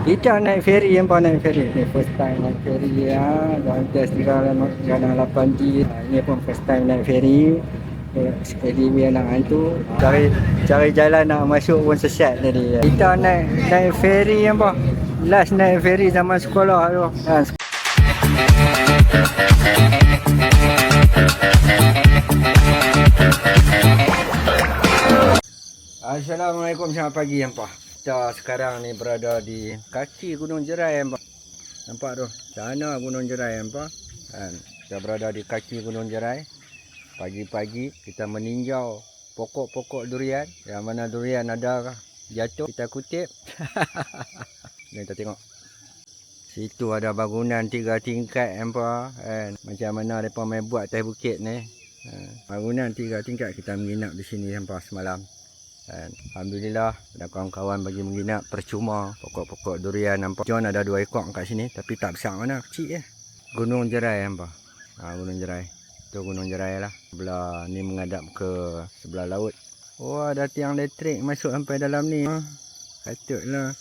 Kita naik ferry, hampa naik ferry. Ni first time naik ferry ya. Dah test jalan 8G. Ini pun first time naik ferry. Sekali dia nak hantu. Cari jalan nak masuk pun sesat tadi. Kita naik ferry hampa. Last naik ferry zaman sekolah tu. Assalamualaikum, selamat pagi hampa. Kita sekarang ni berada di kaki Gunung Jerai hampa. Nampak tu, sana Gunung Jerai hampa. Kita berada di kaki Gunung Jerai. Pagi-pagi kita meninjau pokok-pokok durian. Yang mana durian ada jatuh, kita kutip. Ni kita tengok. Situ ada bangunan 3 tingkat hampa. Macam mana mereka main buat atas bukit ni. Bangunan 3 tingkat, kita menginap di sini hampa semalam. Alhamdulillah ada kawan-kawan bagi menginap percuma. Pokok-pokok durian nampak. John ada 2 ekor kat sini tapi tak besar mana, kecil je. Gunung Jerai hampa. Gunung Jerai. Tu Gunung Jerai lah. Sebelah ni menghadap ke sebelah laut. Oh, ada tiang elektrik masuk sampai dalam ni. Patutlah.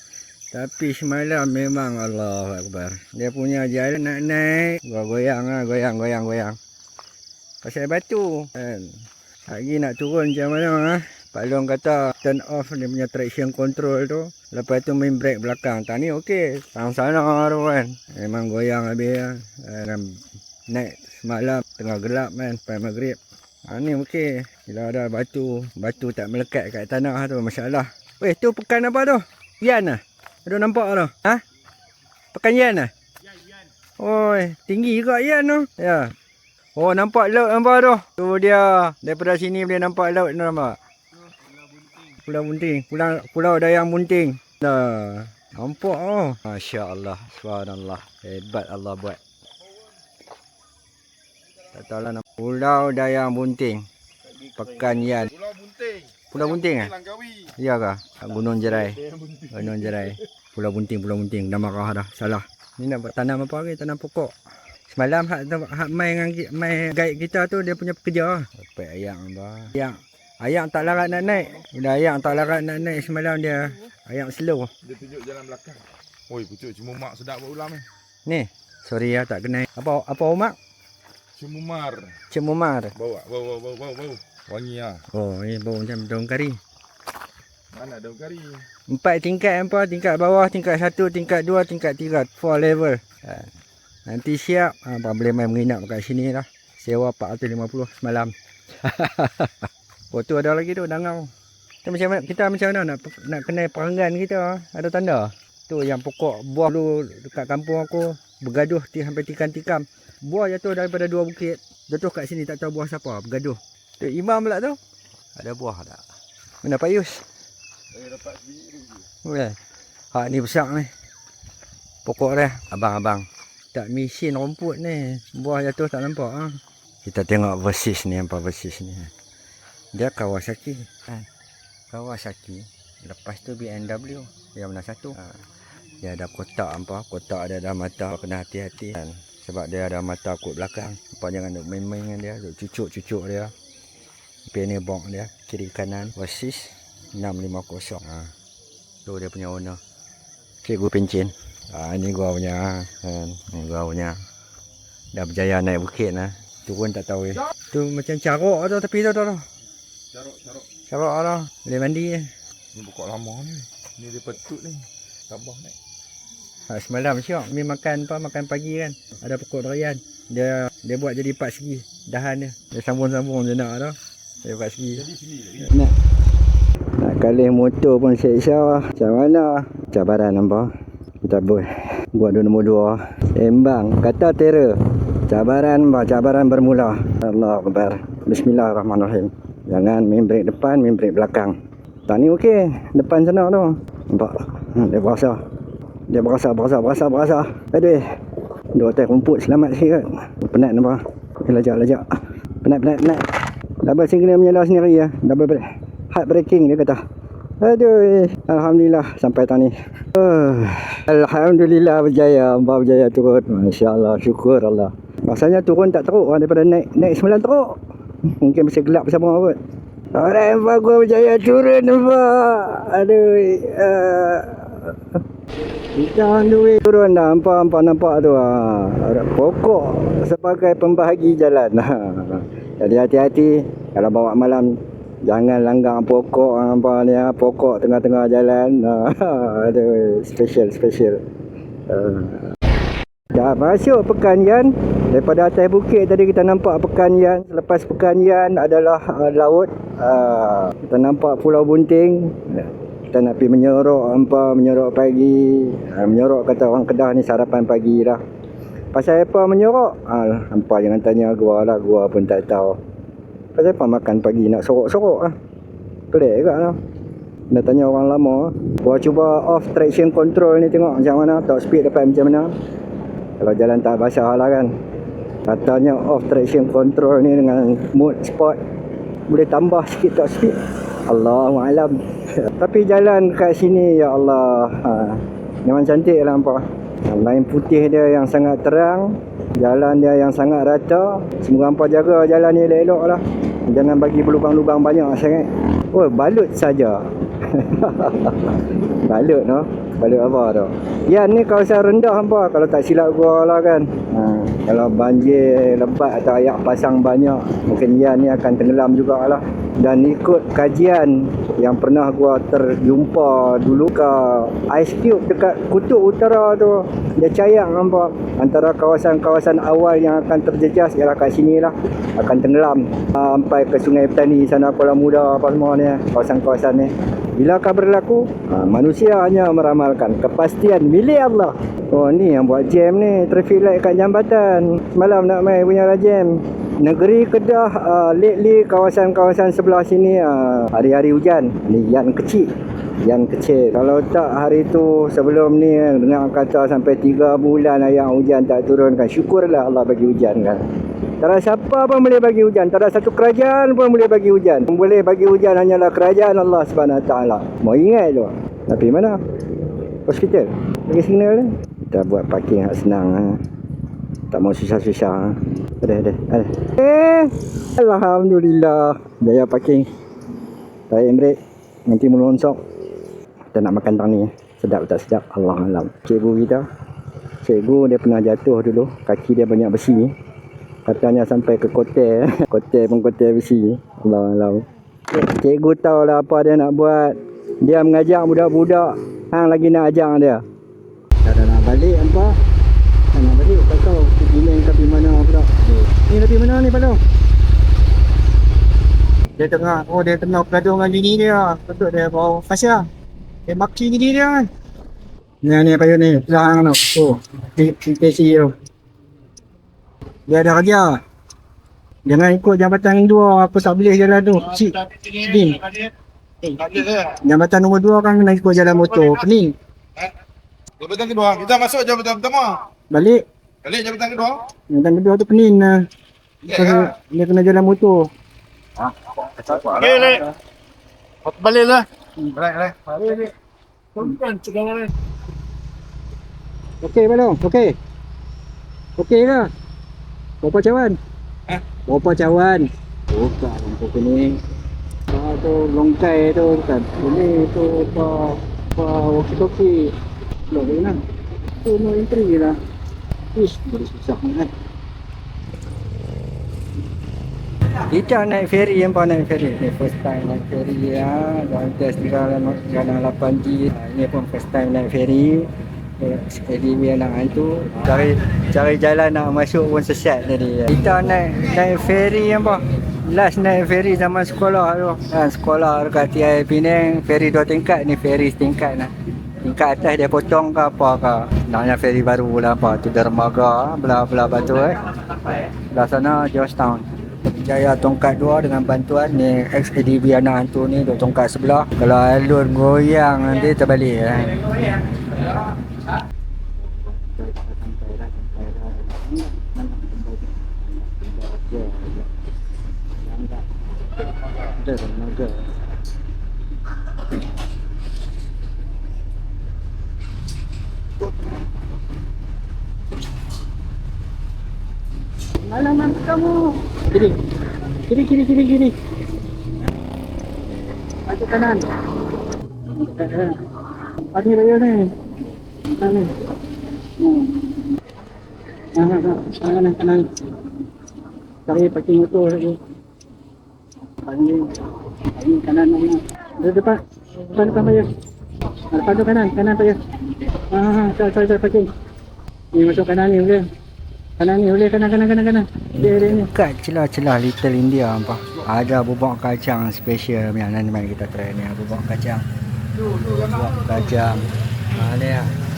Tapi semalam memang Allahu Akbar. Dia punya jalan nak naik. Goyang. Pasal batu. Lagi nak turun macam mana. Pak Long kata turn off dia punya traction control tu. Lepas tu main brake belakang. Tak ni okey. Sana tu kan. Memang goyang habis lah. Naik semalam tengah gelap kan. Sampai maghrib. Ni okey. Bila ada batu tak melekat kat tanah tu. Masalah. Weh, tu pekan apa tu? Yan lah. Ada nampak tu? Pekan Yan lah? Yan. Oi, tinggi juga Yan tu. Ya. Oh, nampak laut nampak tu. Tu dia. Daripada sini boleh nampak laut tu nampak. Pulau Bunting. Pulau Dayang Bunting. Dah. Nampak oh. Masya Allah. Subhanallah. Hebat Allah buat. Tak tahu lah nama. Pulau Dayang Bunting. Pekan Yan. Pulau Bunting eh? Ya kah? Gunung Jerai. Gunung Jerai. Pulau Bunting. Dah marah dah. Salah. Ni nak buat tanam apa lagi? Tanam pokok. Semalam hak main guide kita tu dia punya pekerja. Sampai ayam bah. Ayam tak larat nak naik. Bila ayam tak larat nak naik semalam dia ayam slow. Dia tunjuk jalan belakang. Oi, pucuk cemumar sedap buat ulam ni. Ni, sorry ya tak kena. Apa umak? Cemumar. Bau. Wangi ah. Oh, ni bau macam daun kari. Mana daun kari? 4 tingkat hampa, tingkat bawah, tingkat 1, tingkat 2, tingkat 3, 4 level. Nanti siap, boleh main menginap kat sini lah. Sewa 450 semalam. Oh, tu ada lagi tu dangau. Kita macam mana nak kenal peranggan kita? Ada tanda. Tu yang pokok buah dulu dekat kampung aku bergaduh sampai tikam-tikam. Buah jatuh daripada 2 bukit. Jatuh kat sini tak tahu buah siapa, bergaduh. Tu imam pula tu. Ada buah tak? Mana payus? Saya dapat sendiri lagi. Weh. Hak ni besar ni. Pokok dia, abang-abang. Tak mesin rumput ni. Buah jatuh tak nampak ah. Kita tengok versus ni, apa versus ni. Dia Kawasaki. Kawasaki. Lepas tu BMW. Yang mana satu. Dia ada kotak apa. Kotak dia ada mata. Kena hati-hati. Sebab dia ada mata kot belakang. Nampak jangan duk main-main dengan dia. Duk cucuk-cucuk dia. Penny box dia. Kiri kanan. Versus 650. Tu dia punya owner. Cikgu Pencin. Ini gua punya. Ni gua punya. Dah berjaya naik bukit lah. Turun tak tahu eh. Tu macam carok tu tepi tu. Carok lah. Boleh mandi je. Ni pokok lama ni. Ni dia petut ni. Tambah naik. Semalam syok. Mi makan pagi kan. Ada pokok durian. Dia buat jadi 4 segi. Dahan dia. Dia sambung-sambung je nak tu. Dia 4 segi. Jadi sini lagi. Nak kalih motor pun seksa. Macam mana? Cabaran nampak. Kita buat nombor 2. Sembang. Kata terror. Cabaran bermula. Allah Akbar. Bismillahirrahmanirrahim. Jangan main brake depan, main brake belakang. Tak ni okey. Depan sana tu. Nampak? Dia berasa. Aduh. Dua atas rumput selamat sikit. Penat nampak. Lajak. Penat. Double signal menyala sendiri ya. Double brake. Hard braking dia kata. Aduh. Alhamdulillah sampai tani. Alhamdulillah berjaya. Hamba berjaya turun. Masya-Allah, syukur Allah. Rasanya turun tak teruk daripada naik semalam teruk. Mungkin masih gelap bersama kot. Orang nampak gua berjaya turun nampak. Aduh. Kita on the way turun dah. Nampak tu. Pokok sebagai pembahagi jalan. Jadi hati-hati kalau bawa malam. Jangan langgar pokok apa ni. Pokok tengah-tengah jalan. Aduh, special. Dah masuk Pekan Yan. Daripada atas bukit tadi kita nampak Pekan Yan. Selepas Pekan Yan adalah laut. Kita nampak Pulau Bunting. Kita nak pergi menyerok pagi. Menyerok kata orang Kedah ni sarapan pagi dah. Pasal apa menyerok? Hampa jangan tanya gua lah. Gua pun tak tahu. Pasal apa makan pagi nak sorok-sorok lah. Pelik juga lah. Nak tanya orang lama. Gua cuba off traction control ni tengok macam mana. Top speed dapat macam mana. Kalau jalan tak basah lah kan. Katanya off traction control ni dengan mode sport boleh tambah sikit top speed. Allahualam. Tapi jalan kat sini ya Allah, memang cantik lah nampak. Line putih dia yang sangat terang, jalan dia yang sangat rata. Semoga hampa jaga jalan ni elok-elok lah. Jangan bagi berlubang-lubang banyak sangat. Oh, balut saja. Balut no. Balut apa tu? Yan ni kawasan rendah hampa kalau tak silap gua lah kan. Kalau banjir lebat atau air pasang banyak, mungkin Yan ni akan tenggelam jugalah. Dan ikut kajian yang pernah gua terjumpa dulu ke Ice Cube dekat Kutub Utara tu, dia cayang nampak antara kawasan-kawasan awal yang akan terjejas ialah kat sini lah, akan tenggelam sampai ke Sungai Petani sana, Kuala Muda apa semua ni, kawasan-kawasan ni. Bilakah berlaku? Manusia hanya meramalkan, kepastian milik Allah. Oh ni yang buat jam ni, traffic light kat jambatan. Semalam nak main punya jam. Negeri Kedah lately kawasan-kawasan sebelah sini hari-hari hujan. Ni yang kecil. Kalau tak hari tu sebelum ni dengar kata sampai 3 bulan yang hujan tak turun kan. Syukurlah Allah bagi hujan kan. Tak ada siapa pun boleh bagi hujan. Tak ada satu kerajaan pun boleh bagi hujan. Yang boleh bagi hujan hanyalah kerajaan Allah SWT. Mau ingat tu. Tapi mana? Hospital. Bagi signal ni. Kita buat parking senang. Tak mau susah-susah. Ada. Alhamdulillah. Jaya parking. Tarik brake. Nanti melonsok. Kita nak makan tang ni. Sedap tak sedap? Allah alam. Cikgu dia pernah jatuh dulu. Kaki dia banyak besi. Katanya sampai ke kotel. Kotel besi. Allah alam. Cikgu tahulah apa dia nak buat. Dia mengajak budak-budak. Hang lagi nak ajak dia. Dah nak balik apa? Dah nak balik tak tahu. Pergi tapi mana pula. Ni tapi mana ni Palo? Dia tengah bergaduh dengan bini dia. Betul dia bawa Fasya. Dia maki bini dia kan. Ni Palo ni. Belakang tu. Oh. PTC tu. Dia ada kerja. Jangan ikut jambatan 2. Aku tak boleh jalan tu. Cik. Din. Jambatan nombor 2 kan kena ikut jalan motor. Pening. Jabatan kedua. Kita masuk jabatan pertama. Balik Jabatan kedua. jambatan kedua tu pening lah. Dia kena jalan motor. Okey, Lek. Balik lah. Balik. Okey Palo. Okey ke? Berapa cawan? Berapa cawan? Bukan lampu kuning. Tu longkai tu kan. Ini tu apa walkie-talkie. Loh mana? Tu no entry lah. Ish, susah kan. Kita naik ferry naik ferry. Ni first time naik ferry ya. Dah test jalan 8G. Ini pun first time naik ferry. Jadi dia nak hantu cari jalan nak masuk pun sesat tadi. Kita naik ferry last naik ferry zaman sekolah tu. Sekolah dekat TI Penang, ferry 2 tingkat, ni ferry setingkat lah. Tingkat atas dia potong ke apa ke. Naknya ferry baru lah apa tu, dermaga belah-belah batu Belah sana Georgetown. Jaya tongkat 2 dengan bantuan ni XADB anak hantu ni 2 tongkat sebelah. Kalau alun goyang nanti terbalik Alamak kamu. Kiri. Maju kanan. Pagi raya ni. Kanan. Kanan. Cari parking motor lagi. Kanan. Di depan. Depan bayar. Depan tu kanan bayar. Cari parking. Ni masuk kanan ni boleh. Kanan Dia ni. Kat celah-celah Little India hampa. Ada bubuk kacang special ni. Nanti mari kita try ni bubuk kacang. Ni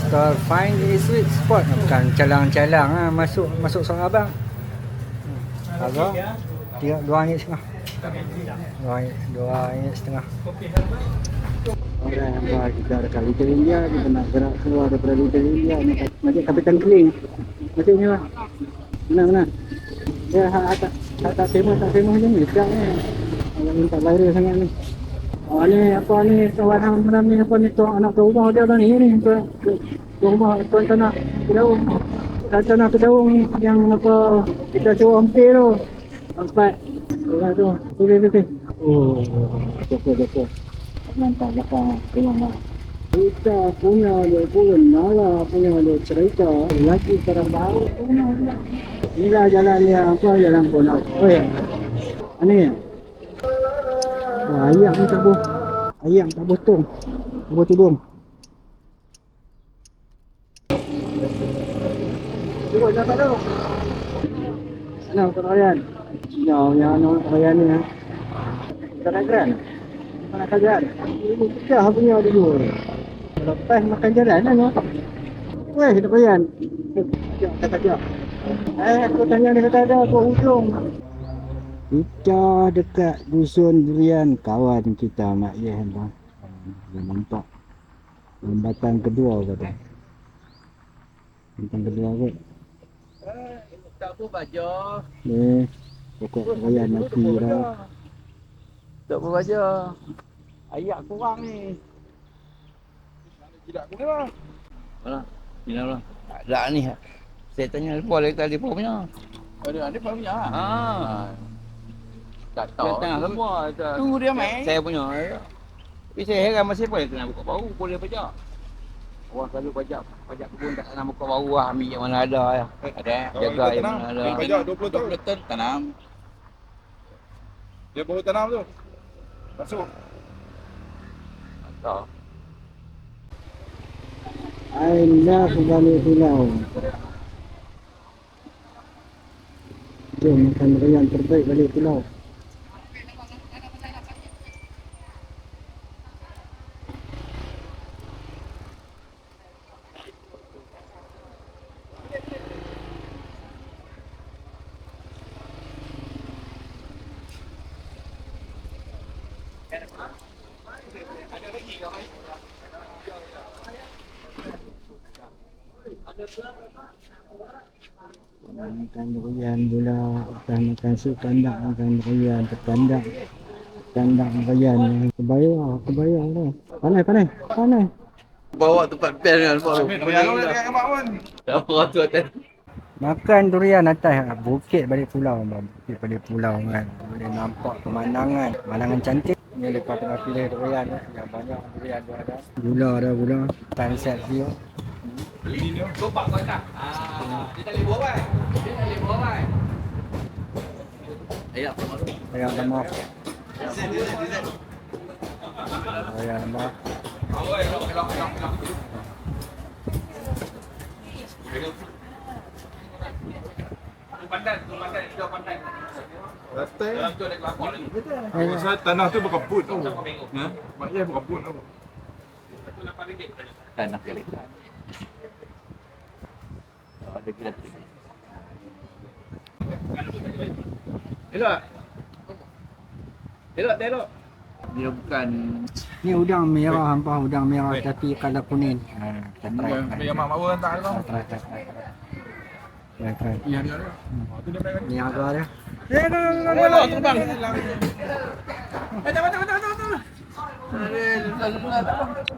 store find the sweet spot, bukan calang-calang masuk seorang abang. Harga RM2.5. RM2.5. Orang yang kita dekat Little India, kita nak gerak keluar daripada Little India ni macam Kapitan Keling. Macam ni lah. Benar. Dia tak famous macam ni. Sekarang ni. Orang minta viral sangat ni. Ni apa ni kawan hang ni apa ni tuan anak tuan rumah dia ni tuan rumah tuan tanah Kedaung yang apa kita cuba hampir tu tempat orang tu pilih joko nampak belakang rumah kita punya dia pun nala punya dia cerita lagi terang baru inilah jalan dia apa jalan pun ni ayam ni tak boleh. Ayam tak potong. Tak boleh tudung. Cuba dapat tu. Sana untuk kalian. Yang anak kalian ni ha. Tak nak geran. Tak nak kajar. Ini pecah punya dulu. Lepas makan jalan kan. Weh, kita kalian. Kejap. Aku tanya ni kata ada ke hujung. Kita dekat dusun durian kawan kita Mak Yeh bang. Dia nampak jambatan kedua kata. Jambatan kedua kot. Tak apa baja. Ni pokok raya mati dah. Tak apa baja. Ayak kurang ni. Tidak aku lah. Mana? Bila lah. Tak ni. Saya tanya boleh tadi punya. Ada punya. Tak tahu. Tengah semua. Tunggu dia main. Saya punya. Tapi saya heran masih boleh kena buka baru. Boleh pajak. Orang selalu pajak kebun tak tanam buka baru lah. Ambil yang mana ada ya. Ada. Jaga yang mana ada. Pajak 20 ton tanam. Dia baru tanam tu. Masuk. Tak tahu. Ainda balik pulau. Jom makan raya terbaik balik pulau. Makan durian pula, makan sup kandak, makan durian, terkandak durian. Kebaya tu. Panas. Bawa tempat pen kan. Yang mak pun. Tak apa tu atas. Makan durian atas bukit balik pulau bang. Bukit balik pulau kan. Boleh nampak pemandangan cantik. Ni lepas tengah pilih durian yang banyak durian tu ada. Gula. Sunset view. Kopak kau tak? Dia tak boleh buat kan? Ayak apa tu? Ayam lemak. Ayam lemak. Pantai. Pasal tanah tu berkebun tau. Mak Yeh berkebun tau. Tanah kali. Ada gratis. Elok. Dia bukan Ni udang merah tapi kalau kuning. Kita try. Yang mak bawa hantar tau. Try. Yang dia ada. Tu dia main. Ni harga dia. Elok tu bang. Ada.